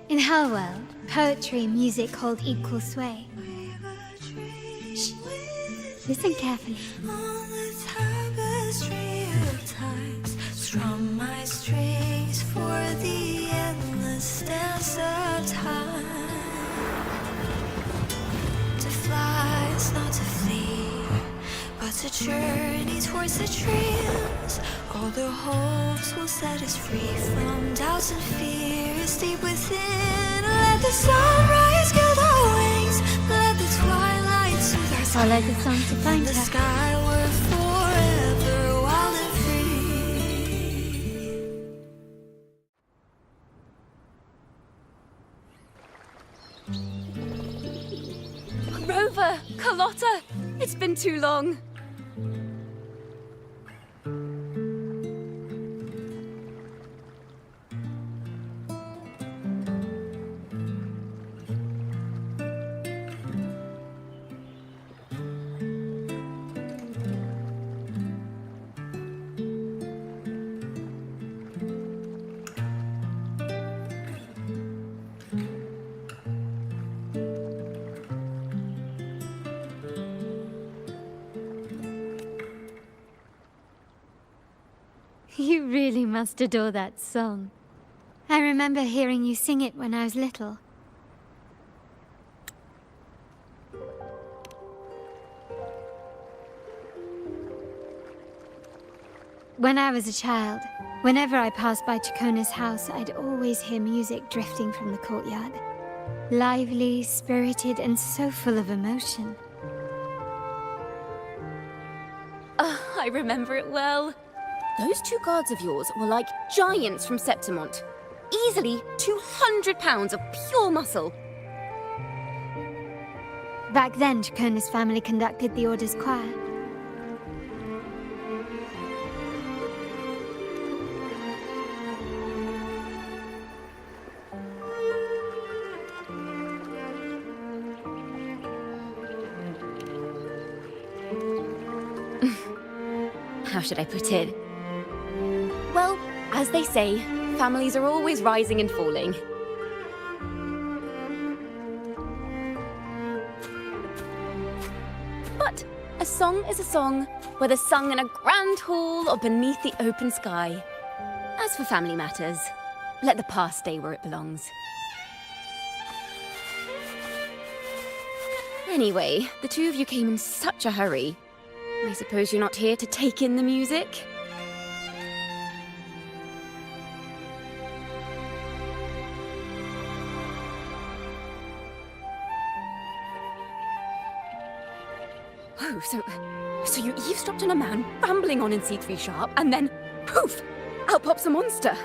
In her world, poetry and music hold equal sway. Shh. Listen carefully. On the tapestry of times, strum my strings for the endless dance of time. To fly is not to flee, but to journey towards the dreams. All the hopes will set us free from doubts and fears deep within. Let the sunrise gild our wings, let the twilight soothe our Follow the song to find the her. skyward forever wild and free. Rover! Carlotta! It's been too long. You really must adore that song. I remember hearing you sing it when I was little. When I was a child, whenever I passed by Chacona's house, I'd always hear music drifting from the courtyard. Lively, spirited, and so full of emotion. I remember it well. Those two guards of yours were like giants from Septimont. Easily 200 pounds of pure muscle. Back then, Chacona's family conducted the Order's choir. How should I put it? Well, as they say, families are always rising and falling. But a song is a song, whether sung in a grand hall or beneath the open sky. As for family matters, let the past stay where it belongs. Anyway, the two of you came in such a hurry. I suppose you're not here to take in the music? Oh, so you eavesdropped on a man rambling on in C3 Sharp, and then, poof, out pops a monster.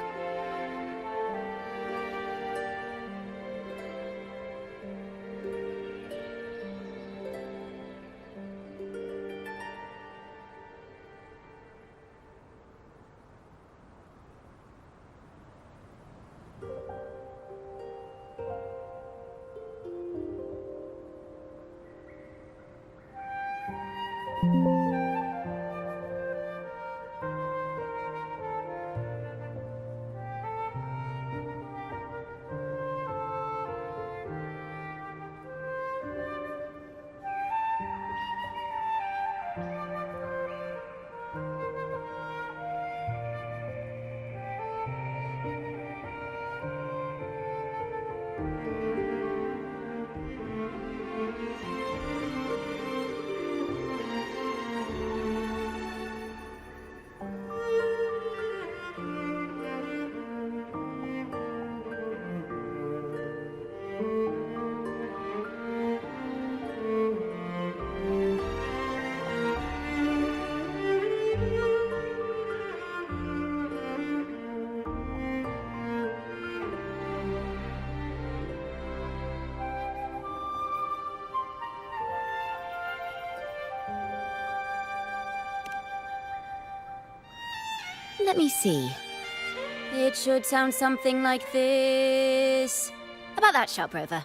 Let me see. It should sound something like this. About that, Sharp Rover.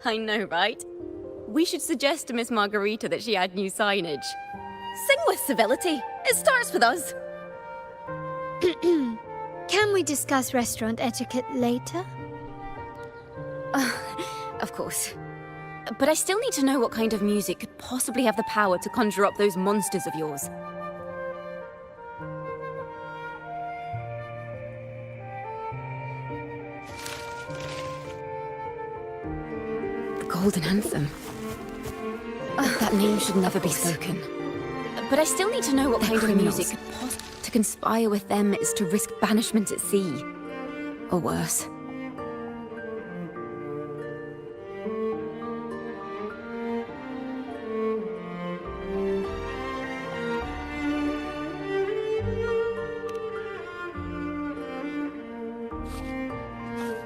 I know, right? We should suggest to Miss Margarita that she add new signage. Sing with civility. It starts with us. Can we discuss restaurant etiquette later? Of course. But I still need to know what kind of music could possibly have the power to conjure up those monsters of yours. The Golden Anthem. That name should never be spoken. But I still need to know what kind of music could possibly... To conspire with them is to risk banishment at sea. Or worse.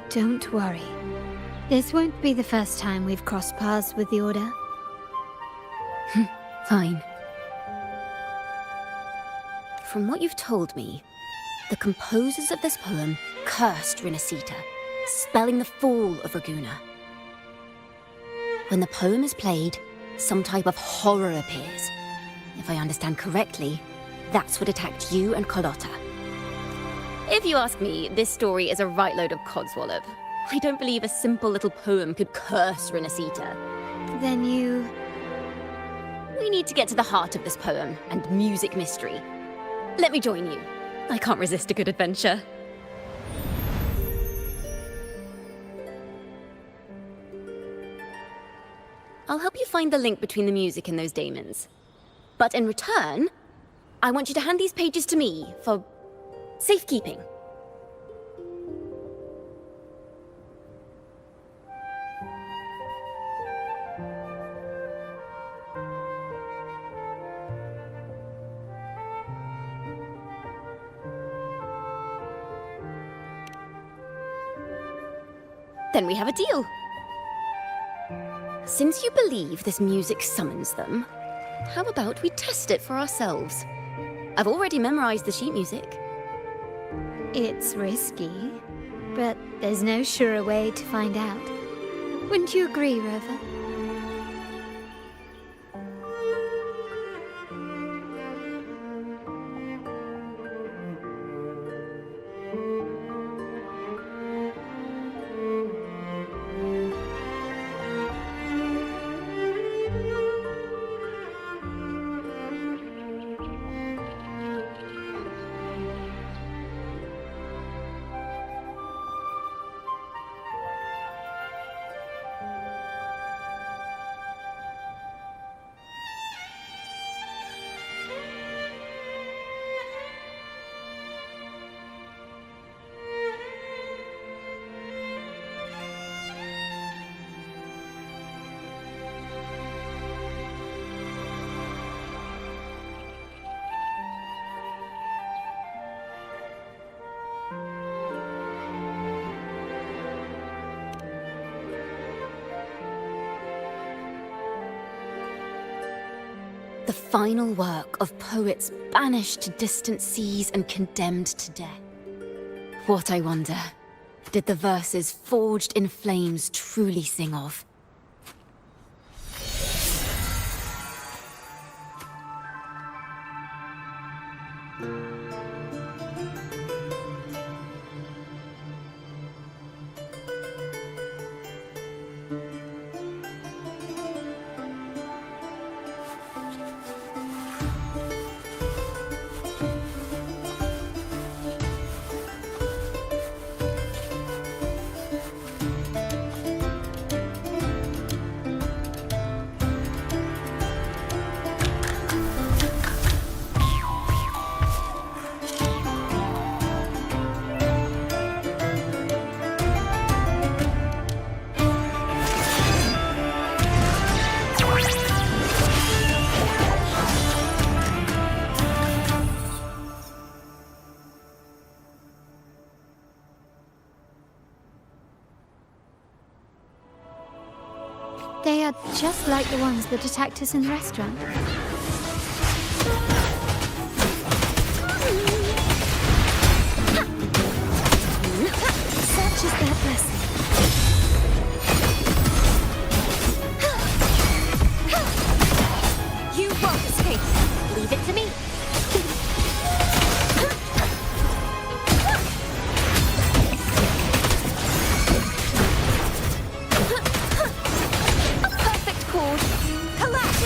Don't worry. This won't be the first time we've crossed paths with the Order. Fine. From what you've told me, the composers of this poem cursed Rinasita, spelling the fall of Raguna. When the poem is played, some type of horror appears. If I understand correctly, that's what attacked you and Carlotta. If you ask me, this story is a right load of codswallop. I don't believe a simple little poem could curse Rinasita. Then you... We need to get to the heart of this poem and music mystery. Let me join you. I can't resist a good adventure. I'll help you find the link between the music and those daemons. But in return, I want you to hand these pages to me for safekeeping. Then we have a deal. Since you believe this music summons them, how about we test it for ourselves? I've already memorized the sheet music. It's risky, but there's no surer way to find out. Wouldn't you agree, Rover? The final work of poets banished to distant seas and condemned to death. What, I wonder, did the verses forged in flames truly sing of? They are just like the ones that attacked us in the restaurant. Such is their blessing. won't escape. Leave it to me. A perfect chord. Collapse.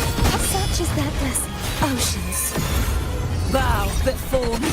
Such is their blessing. Oceans, bow before me.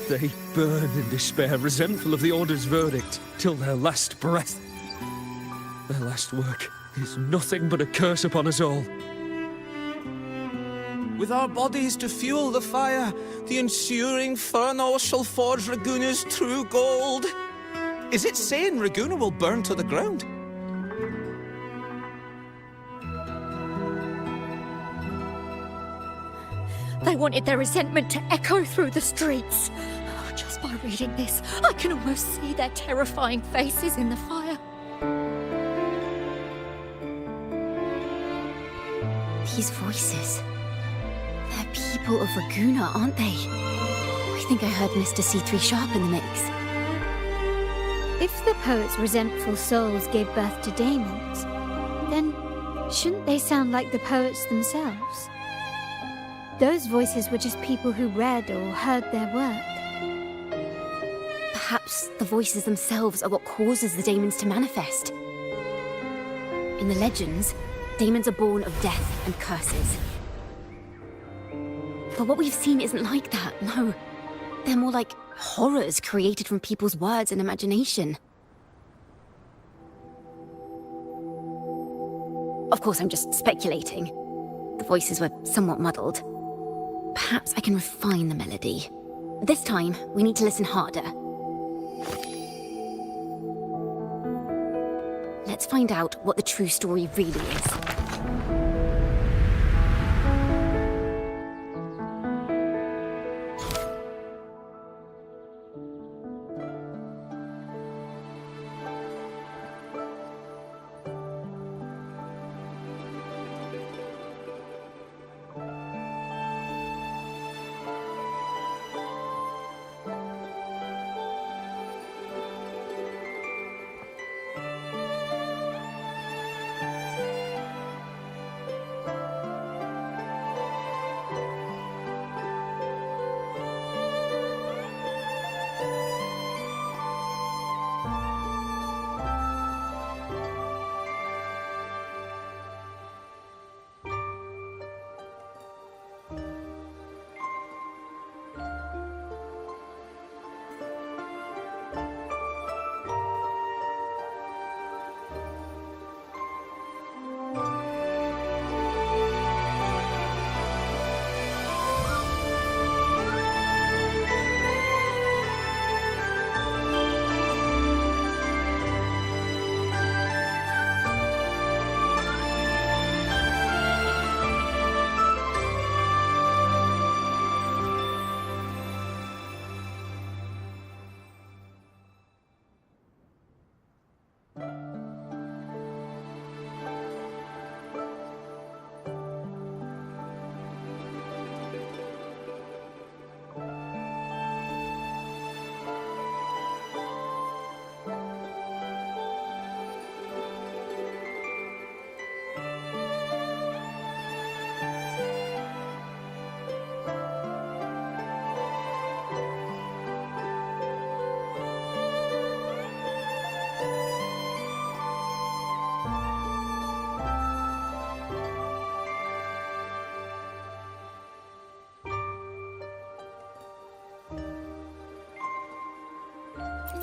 They burn in despair, resentful of the Order's verdict, till their last breath. Their last work is nothing but a curse upon us all. With our bodies to fuel the fire, the ensuing furnace shall forge Raguna's true gold. Is it saying Raguna will burn to the ground? They wanted their resentment to echo through the streets. Just by reading this, I can almost see their terrifying faces in the fire. These voices. They're people of Raguna, aren't they? I think I heard Mr. C3 Sharp in the mix. If the poet's resentful souls gave birth to daemons, then shouldn't they sound like the poets themselves? Those voices were just people who read or heard their work. Perhaps the voices themselves are what causes the daemons to manifest. In the legends, daemons are born of death and curses. But what we've seen isn't like that, no. They're more like horrors created from people's words and imagination. Of course, I'm just speculating. The voices were somewhat muddled. Perhaps I can refine the melody. This time, we need to listen harder. Let's find out what the true story really is.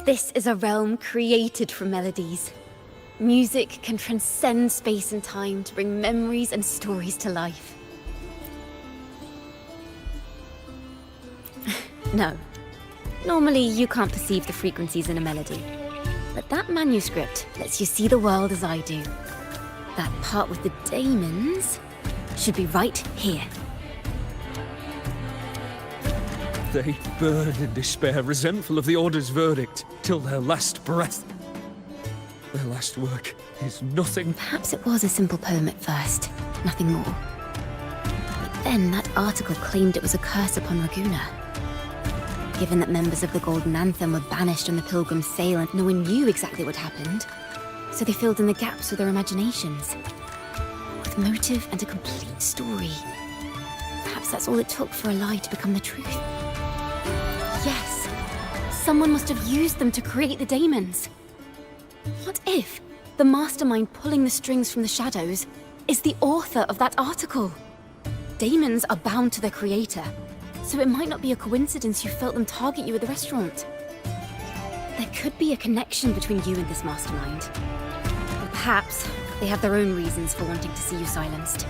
This is a realm created from melodies. Music can transcend space and time to bring memories and stories to life. No. Normally, you can't perceive the frequencies in a melody. But that manuscript lets you see the world as I do. That part with the daemons should be right here. They burn in despair, resentful of the Order's verdict, till their last breath. Their last work is nothing. Perhaps it was a simple poem at first, nothing more. But then that article claimed it was a curse upon Raguna. Given that members of the Golden Anthem were banished on the Pilgrim's Sail and no one knew exactly what happened, so they filled in the gaps with their imaginations. With motive and a complete story. Perhaps that's all it took for a lie to become the truth. Yes, someone must have used them to create the daemons. What if the mastermind pulling the strings from the shadows is the author of that article? Daemons are bound to their creator, so it might not be a coincidence you felt them target you at the restaurant. There could be a connection between you and this mastermind. Or perhaps they have their own reasons for wanting to see you silenced.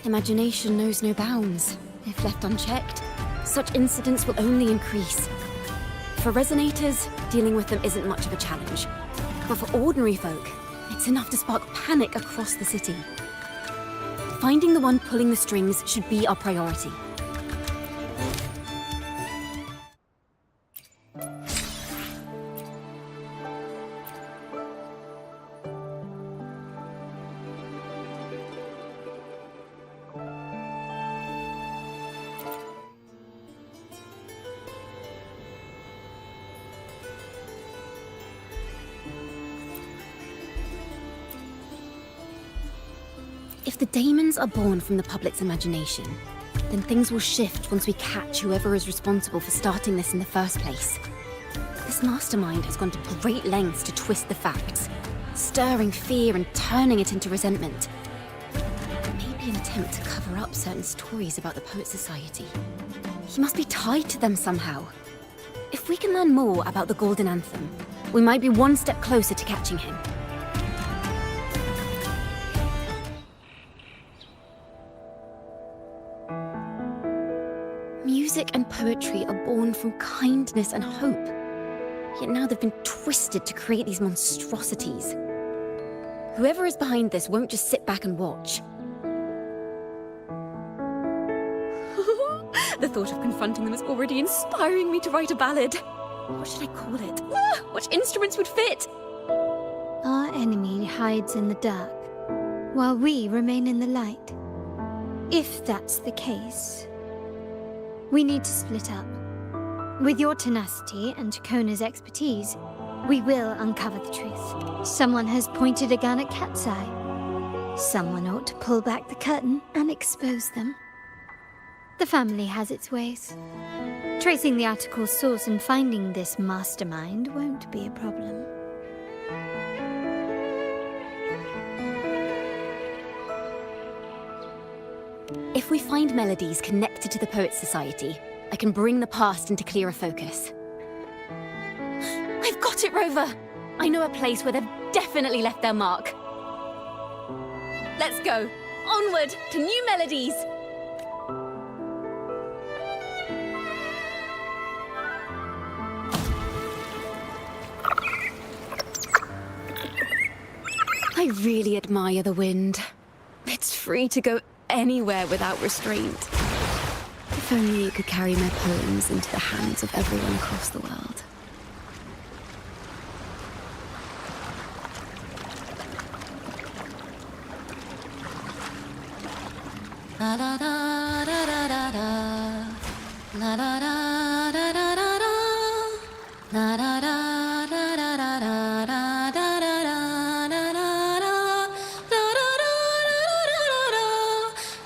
Imagination knows no bounds. If left unchecked, such incidents will only increase. For resonators, dealing with them isn't much of a challenge. But for ordinary folk, it's enough to spark panic across the city. Finding the one pulling the strings should be our priority. If the daemons are born from the public's imagination, then things will shift once we catch whoever is responsible for starting this in the first place. This mastermind has gone to great lengths to twist the facts, stirring fear and turning it into resentment. Maybe an attempt to cover up certain stories about the Poet Society. He must be tied to them somehow. If we can learn more about the Golden Anthem, we might be one step closer to catching him. Music and poetry are born from kindness and hope. Yet now they've been twisted to create these monstrosities. Whoever is behind this won't just sit back and watch. The thought of confronting them is already inspiring me to write a ballad. What should I call it? Which instruments would fit? Our enemy hides in the dark, while we remain in the light. If that's the case, we need to split up. With your tenacity and Kona's expertise, we will uncover the truth. Someone has pointed a gun at Cat's Eye. Someone ought to pull back the curtain and expose them. The family has its ways. Tracing the article's source and finding this mastermind won't be a problem. If we find melodies connected to the Poets' Society, I can bring the past into clearer focus. I've got it, Rover! I know a place where they've definitely left their mark. Let's go! Onward to new melodies! I really admire the wind. It's free to go anywhere without restraint. If only it could carry my poems into the hands of everyone across the world. La da da da da da da. La da da da da da da. La da da da da da da da da da da da da da. Da da da da da da da.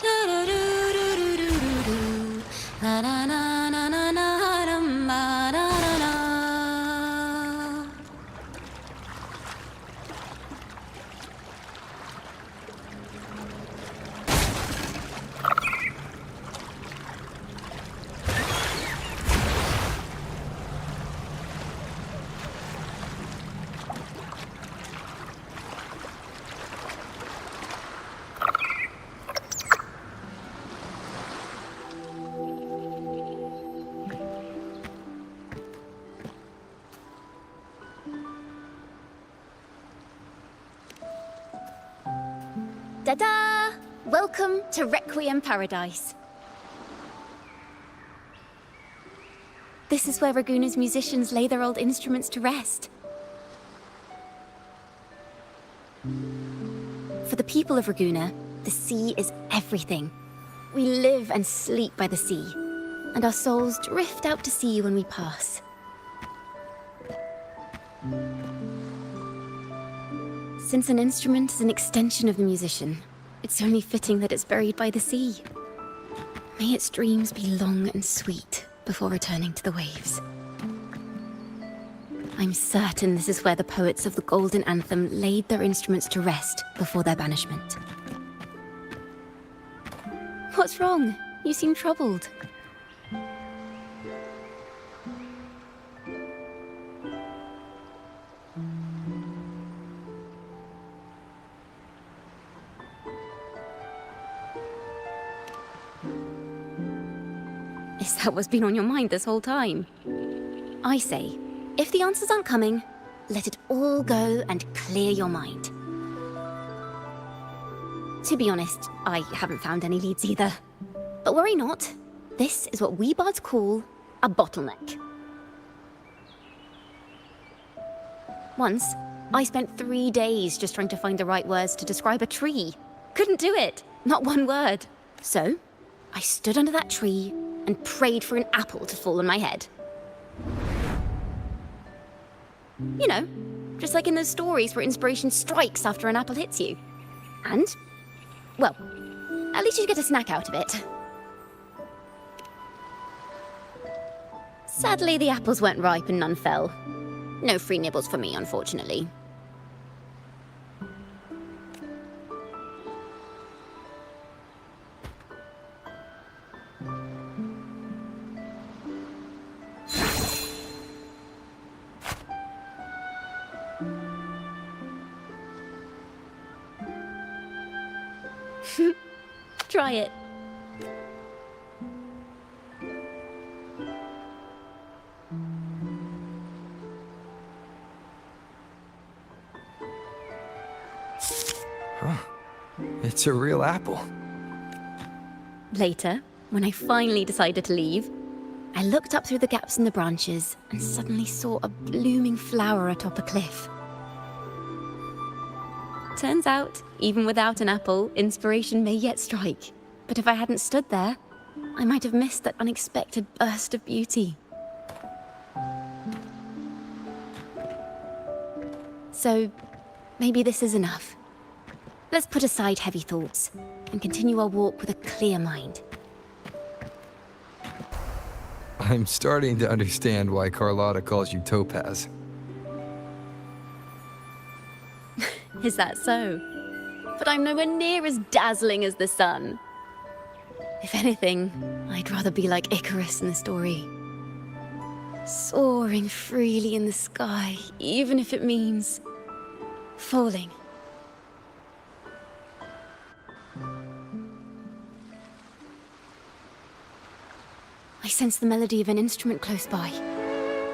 Da da do do do do do do. La na na na na na dum ba da da da. Ta-da! Welcome to Requiem Paradise. This is where Raguna's musicians lay their old instruments to rest. For the people of Raguna, the sea is everything. We live and sleep by the sea, and our souls drift out to sea when we pass. Since an instrument is an extension of the musician, it's only fitting that it's buried by the sea. May its dreams be long and sweet before returning to the waves. I'm certain this is where the poets of the Golden Anthem laid their instruments to rest before their banishment. What's wrong? You seem troubled. Is that what's been on your mind this whole time? I say, if the answers aren't coming, let it all go and clear your mind. To be honest, I haven't found any leads either. But worry not. This is what we bards call a bottleneck. Once, I spent 3 days just trying to find the right words to describe a tree. Couldn't do it. Not one word. So, I stood under that tree and prayed for an apple to fall on my head. You know, just like in those stories where inspiration strikes after an apple hits you. And, well, at least you get a snack out of it. Sadly, the apples weren't ripe and none fell. No free nibbles for me, unfortunately. Try it. It's a real apple. Later, When I finally decided to leave, I looked up through the gaps in the branches and suddenly saw a blooming flower atop a cliff. Turns out, even without an apple, inspiration may yet strike. But if I hadn't stood there, I might have missed that unexpected burst of beauty. So, maybe this is enough. Let's put aside heavy thoughts and continue our walk with a clear mind. I'm starting to understand why Carlotta calls you Topaz. Is that so? But I'm nowhere near as dazzling as the sun. If anything, I'd rather be like Icarus in the story. Soaring freely in the sky, even if it means falling. I sense the melody of an instrument close by.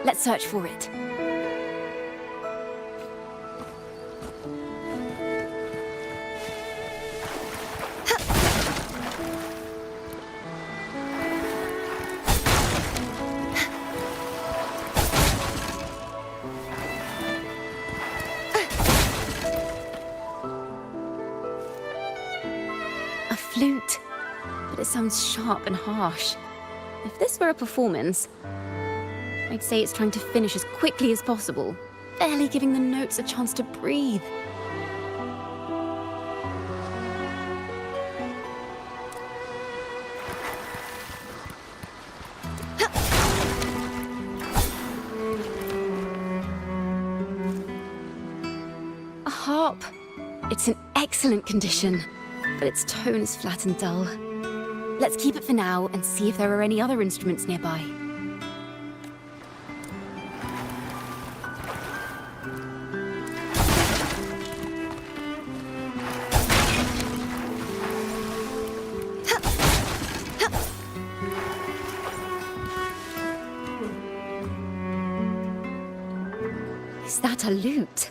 Let's search for it. A flute, but it sounds sharp and harsh. If this were a performance, I'd say it's trying to finish as quickly as possible, barely giving the notes a chance to breathe. A harp. It's in excellent condition, but its tone is flat and dull. Let's keep it for now and see if there are any other instruments nearby. Is that a lute?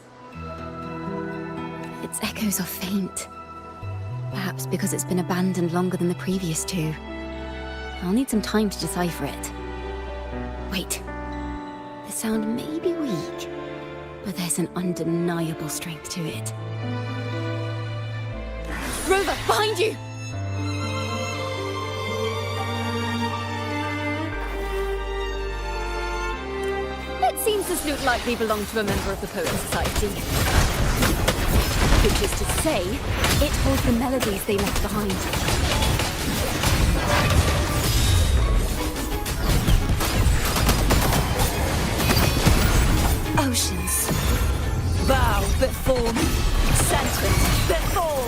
Its echoes are faint. Perhaps because it's been abandoned longer than the previous two. I'll need some time to decipher it. Wait. The sound may be weak, but there's an undeniable strength to it. Rover, behind you! It seems this lute likely belonged to a member of the Poet Society. Which is to say, it holds the melodies they left behind. Oceans. Bow before me. Sentence before.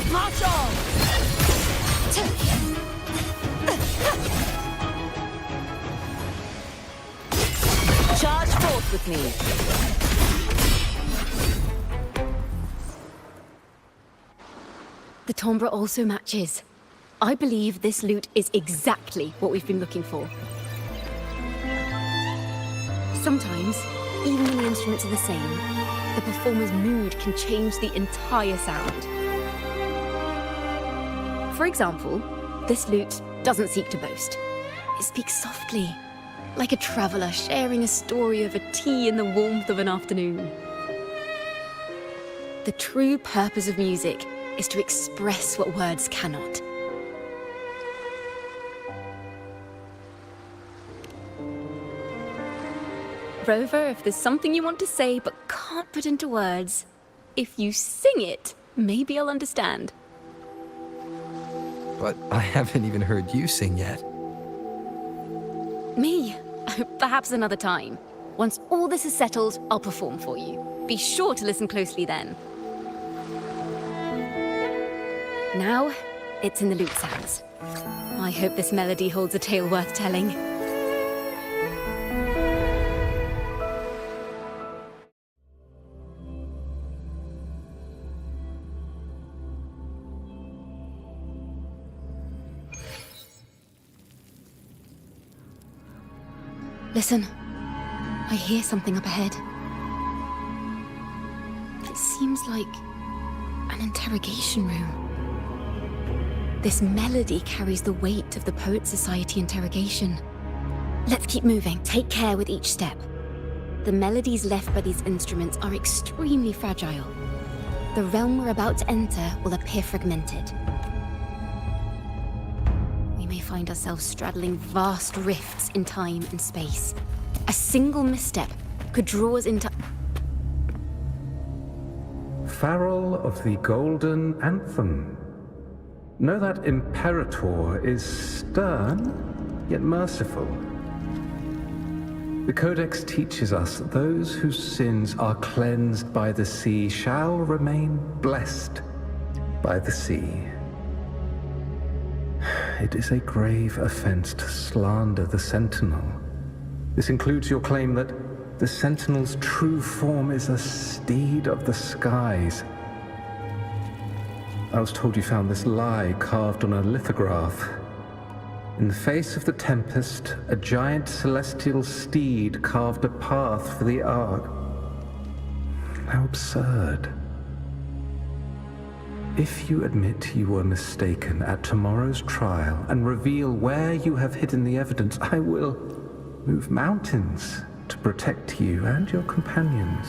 March on! Charge forth with me. The timbre also matches. I believe this lute is exactly what we've been looking for. Sometimes, even when the instruments are the same, the performer's mood can change the entire sound. For example, this lute doesn't seek to boast. It speaks softly, like a traveller sharing a story over tea in the warmth of an afternoon. The true purpose of music is to express what words cannot. Rover, if there's something you want to say but can't put into words, if you sing it, maybe I'll understand. But I haven't even heard you sing yet. Me? Perhaps another time. Once all this is settled, I'll perform for you. Be sure to listen closely then. Now, it's in the lute sounds. I hope this melody holds a tale worth telling. Listen. I hear something up ahead. It seems like an interrogation room. This melody carries the weight of the Poet Society interrogation. Let's keep moving. Take care with each step. The melodies left by these instruments are extremely fragile. The realm we're about to enter will appear fragmented. We may find ourselves straddling vast rifts in time and space. A single misstep could draw us into... Farrell of the Golden Anthem. Know that Imperator is stern, yet merciful. The Codex teaches us that those whose sins are cleansed by the sea shall remain blessed by the sea. It is a grave offense to slander the Sentinel. This includes your claim that the Sentinel's true form is a steed of the skies. I was told you found this lie carved on a lithograph. In the face of the tempest, a giant celestial steed carved a path for the Ark. How absurd. If you admit you were mistaken at tomorrow's trial and reveal where you have hidden the evidence, I will move mountains to protect you and your companions.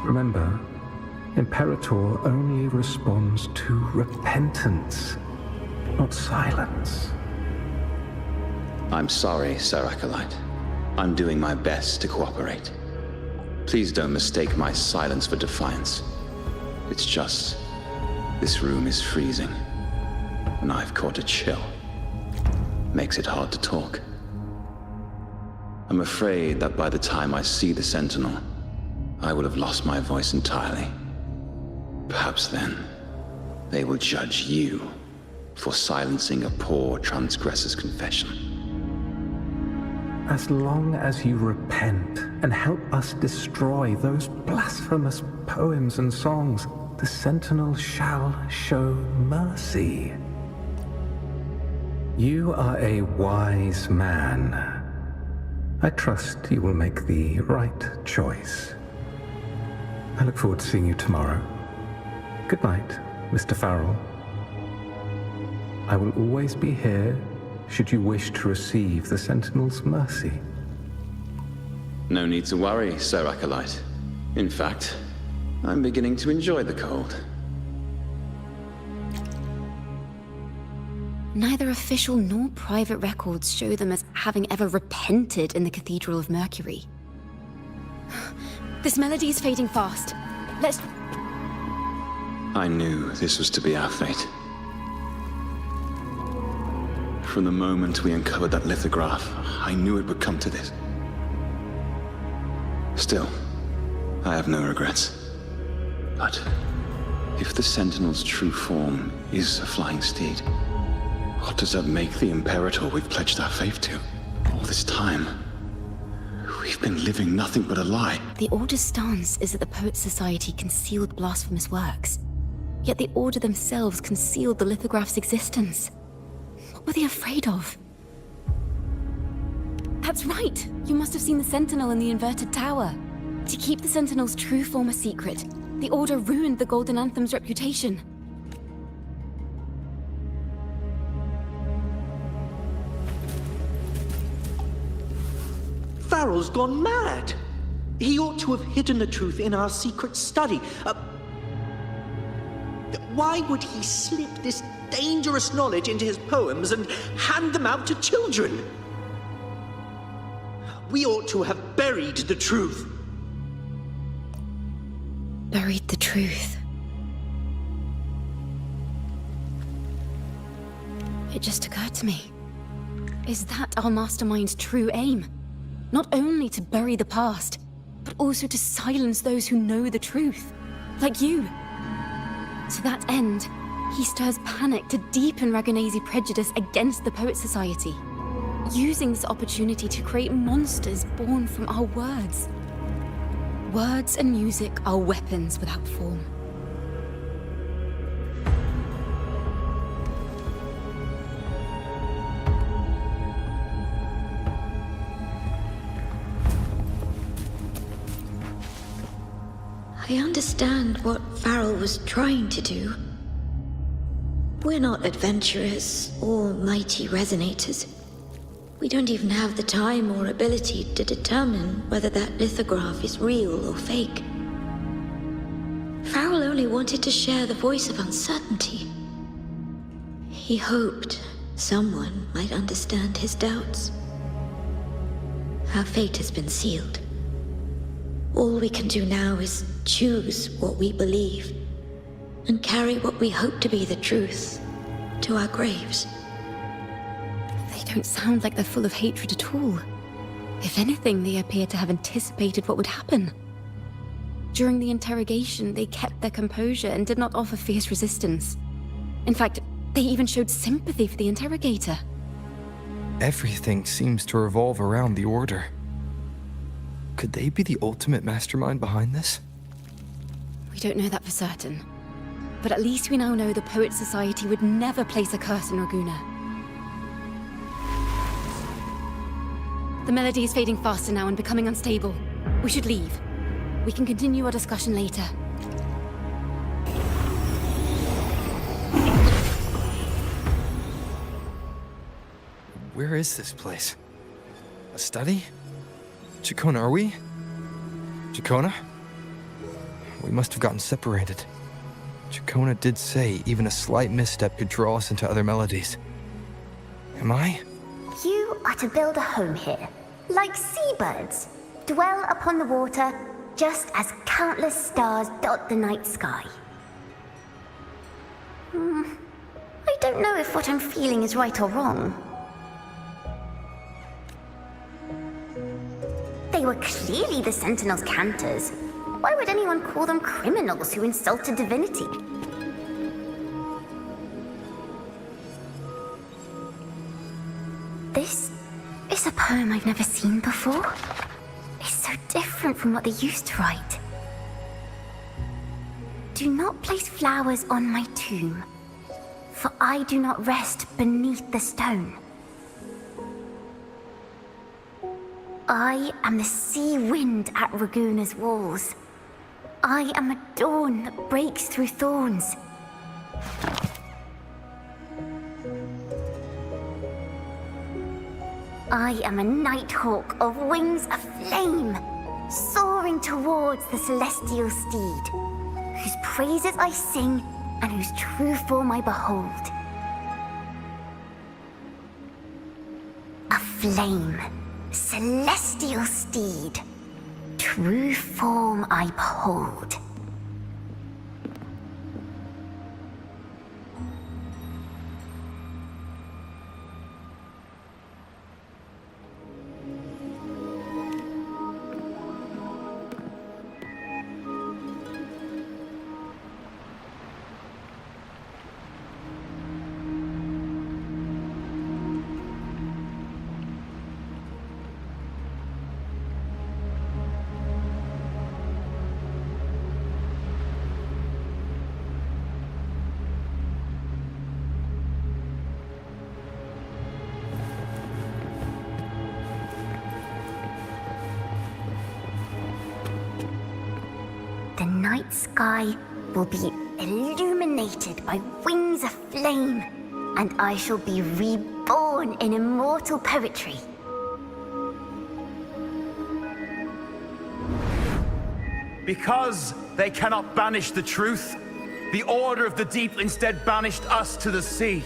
Remember, Imperator only responds to repentance, not silence. I'm sorry, Sir Acolyte. I'm doing my best to cooperate. Please don't mistake my silence for defiance. It's just, this room is freezing, and I've caught a chill. Makes it hard to talk. I'm afraid that by the time I see the Sentinel, I will have lost my voice entirely. Perhaps then, they will judge you for silencing a poor transgressor's confession. As long as you repent and help us destroy those blasphemous poems and songs, the Sentinel shall show mercy. You are a wise man. I trust you will make the right choice. I look forward to seeing you tomorrow. Good night, Mr. Farrell. I will always be here should you wish to receive the Sentinel's mercy. No need to worry, Sir Acolyte. In fact, I'm beginning to enjoy the cold. Neither official nor private records show them as having ever repented in the Cathedral of Mercury. This melody is fading fast. Let's... I knew this was to be our fate. From the moment we uncovered that lithograph, I knew it would come to this. Still, I have no regrets. But if the Sentinel's true form is a flying steed, what does that make the Imperator we've pledged our faith to? All this time, we've been living nothing but a lie. The Order's stance is that the Poet Society concealed blasphemous works. Yet the Order themselves concealed the lithograph's existence. What were they afraid of? That's right! You must have seen the Sentinel in the inverted tower. To keep the Sentinel's true form a secret, the Order ruined the Golden Anthem's reputation. Farrell's gone mad. He ought to have hidden the truth in our secret study. Why would he slip this dangerous knowledge into his poems and hand them out to children? We ought to have buried the truth. Buried the truth. It just occurred to me. Is that our mastermind's true aim? Not only to bury the past, but also to silence those who know the truth. Like you. To that end, he stirs panic to deepen Ragonese prejudice against the Poet Society, using this opportunity to create monsters born from our words. Words and music are weapons without form. I understand what Farrell was trying to do. We're not adventurers or mighty resonators. We don't even have the time or ability to determine whether that lithograph is real or fake. Farrell only wanted to share the voice of uncertainty. He hoped someone might understand his doubts. Our fate has been sealed. All we can do now is choose what we believe and carry what we hope to be the truth to our graves. They don't sound like they're full of hatred at all. If anything, they appear to have anticipated what would happen. During the interrogation, they kept their composure and did not offer fierce resistance. In fact, they even showed sympathy for the interrogator. Everything seems to revolve around the Order. Could they be the ultimate mastermind behind this? We don't know that for certain. But at least we now know the Poet Society would never place a curse on Raguna. The melody is fading faster now and becoming unstable. We should leave. We can continue our discussion later. Where is this place? A study? Chacona, are we? Chacona? We must have gotten separated. Chacona did say even a slight misstep could draw us into other melodies. Am I? You are to build a home here, like seabirds. Dwell upon the water, just as countless stars dot the night sky. I don't know if what I'm feeling is right or wrong. They were clearly the Sentinel's cantors. Why would anyone call them criminals who insulted divinity? This is a poem I've never seen before. It's so different from what they used to write. Do not place flowers on my tomb, for I do not rest beneath the stone. I am the sea wind at Raguna's walls. I am a dawn that breaks through thorns. I am a nighthawk of wings aflame, soaring towards the celestial steed, whose praises I sing and whose true form I behold. A flame, celestial steed, true form I behold. The night sky will be illuminated by wings of flame, and I shall be reborn in immortal poetry. Because they cannot banish the truth, the Order of the Deep instead banished us to the sea.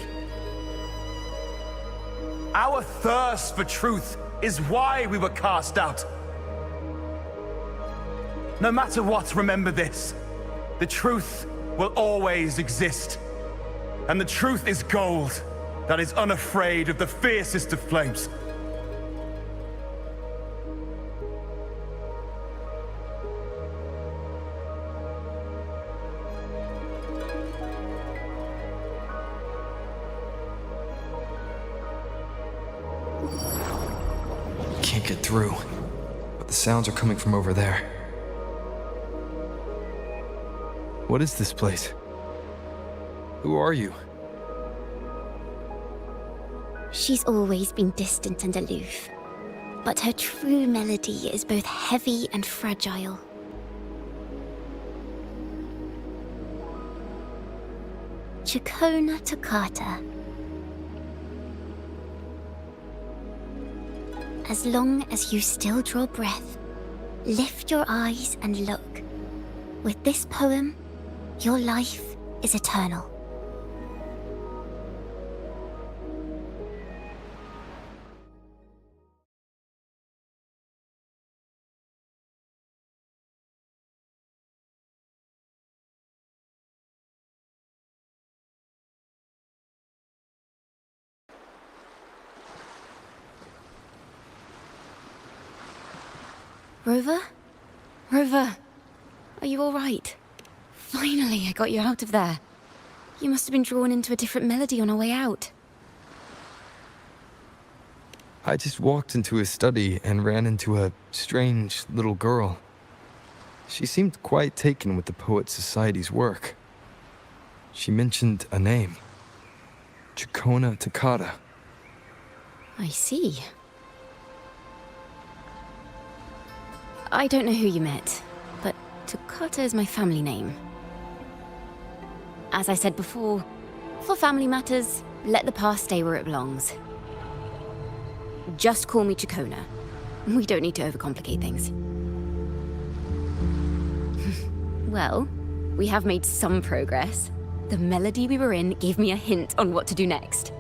Our thirst for truth is why we were cast out. No matter what, remember this. The truth will always exist. And the truth is gold that is unafraid of the fiercest of flames. Can't get through, but the sounds are coming from over there. What is this place? Who are you? She's always been distant and aloof, but her true melody is both heavy and fragile. Chacona Toccata. As long as you still draw breath, lift your eyes and look. With this poem, your life is eternal. Rover? Rover, are you all right? Finally, I got you out of there. You must have been drawn into a different melody on our way out. I just walked into his study and ran into a strange little girl. She seemed quite taken with the Poet Society's work. She mentioned a name. Chacona Toccata. I see. I don't know who you met, but Toccata is my family name. As I said before, for family matters, let the past stay where it belongs. Just call me Chacona. We don't need to overcomplicate things. Well, we have made some progress. The melody we were in gave me a hint on what to do next.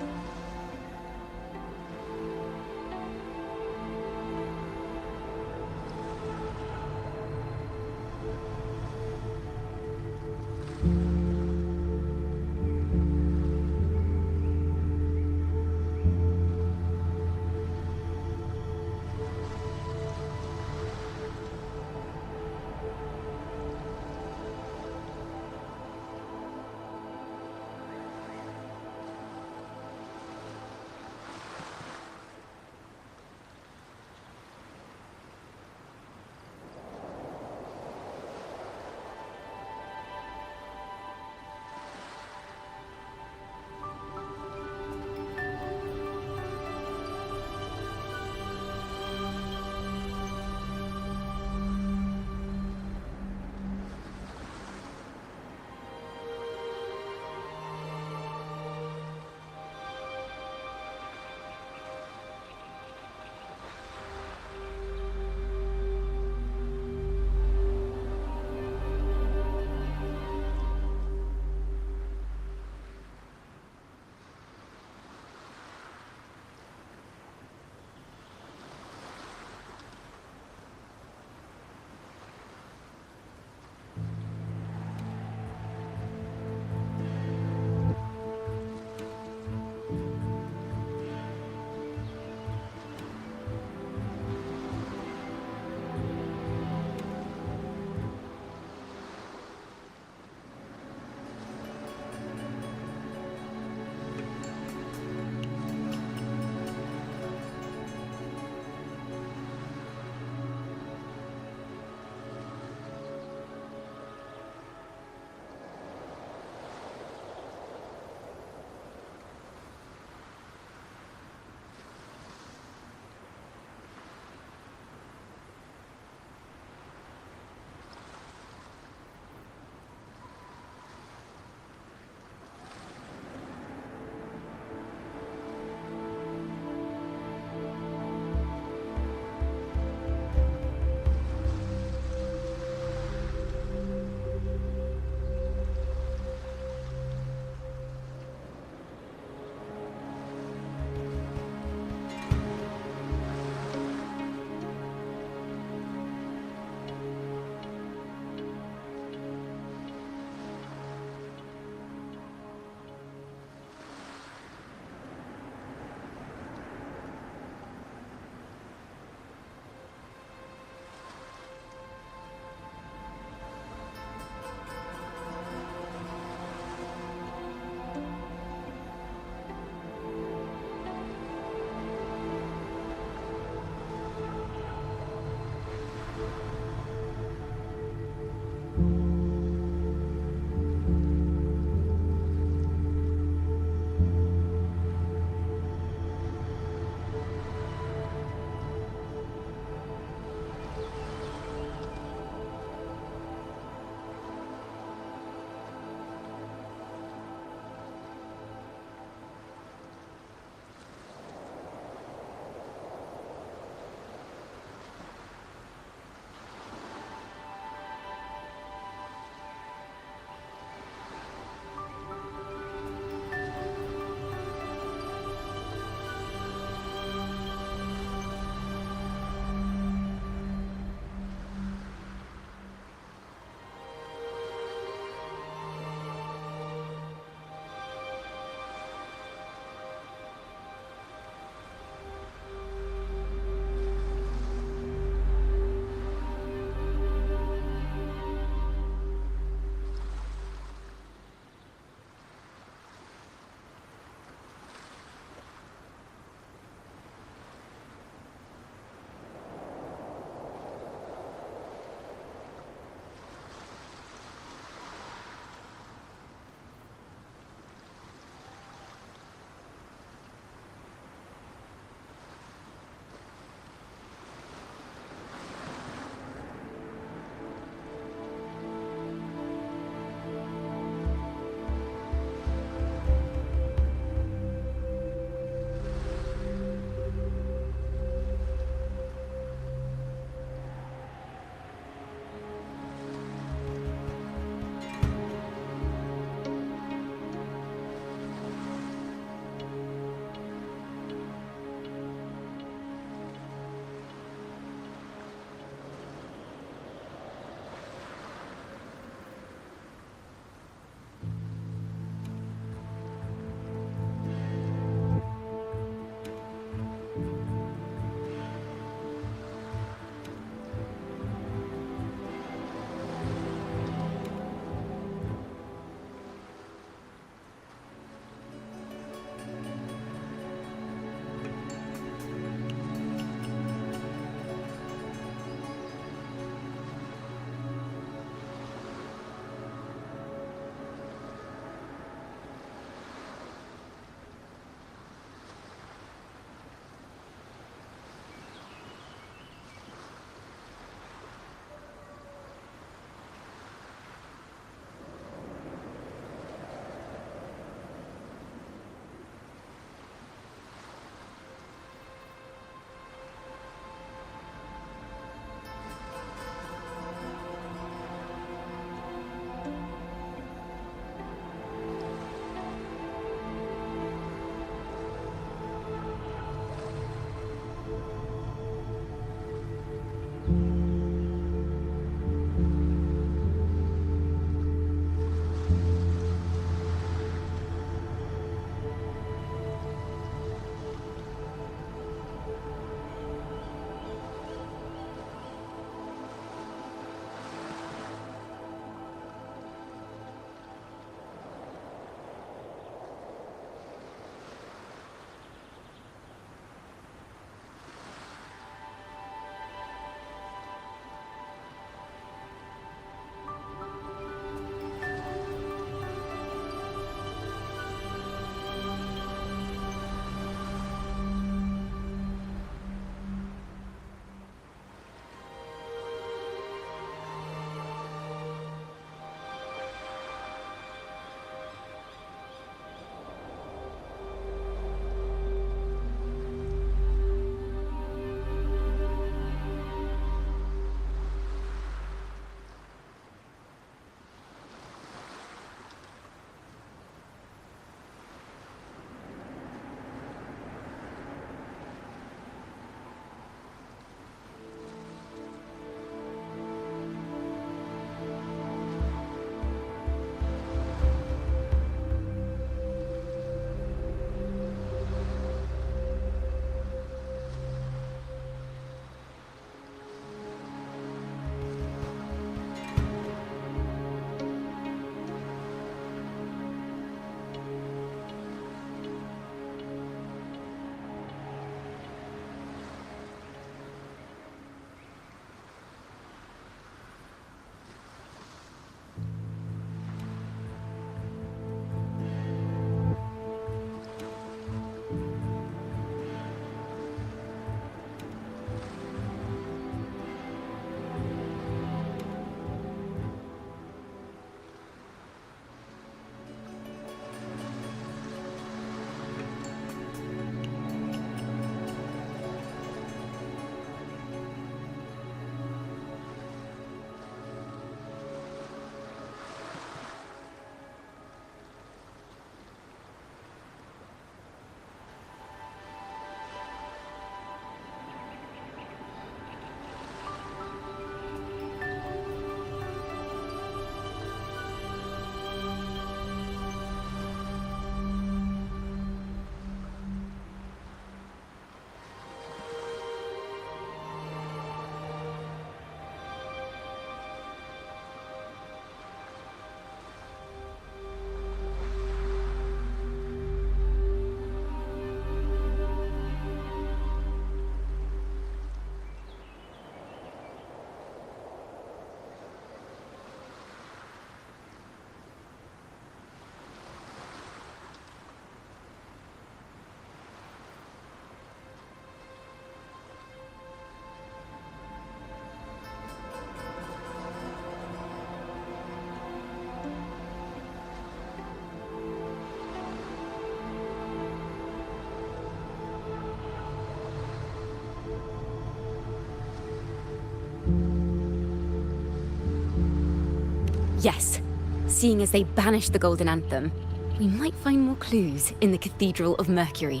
Yes, seeing as they banished the Golden Anthem, we might find more clues in the Cathedral of Mercury.